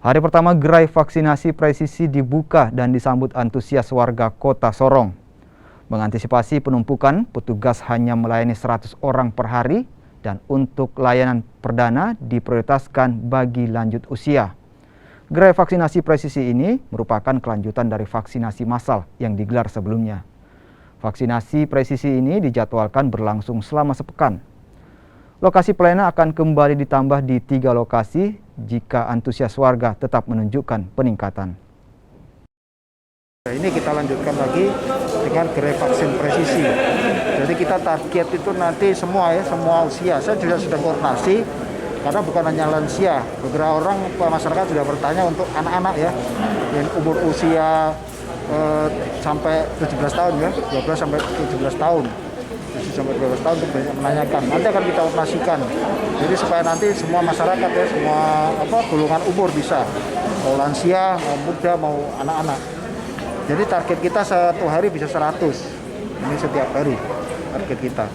Hari pertama gerai vaksinasi presisi dibuka dan disambut antusias warga Kota Sorong. Mengantisipasi penumpukan, petugas hanya melayani 100 orang per hari dan untuk layanan perdana diprioritaskan bagi lanjut usia. Gerai vaksinasi presisi ini merupakan kelanjutan dari vaksinasi massal yang digelar sebelumnya. Vaksinasi presisi ini dijadwalkan berlangsung selama sepekan. Lokasi pelayanan akan kembali ditambah di 3 lokasi jika antusias warga tetap menunjukkan peningkatan. Ini kita lanjutkan lagi dengan gerai vaksin presisi. Jadi kita target itu nanti semua usia. Saya juga sudah koordinasi karena bukan hanya lansia. Beberapa orang masyarakat sudah bertanya untuk anak-anak ya, yang umur usia sampai 17 tahun ya, 12 sampai 17 tahun. 7 sampai 12 tahun untuk menanyakan. Nanti akan kita operasikan. Jadi supaya nanti semua masyarakat ya, semua golongan umur bisa. Mau lansia, mau muda, mau anak-anak. Jadi target kita satu hari bisa 100. Ini setiap hari target kita.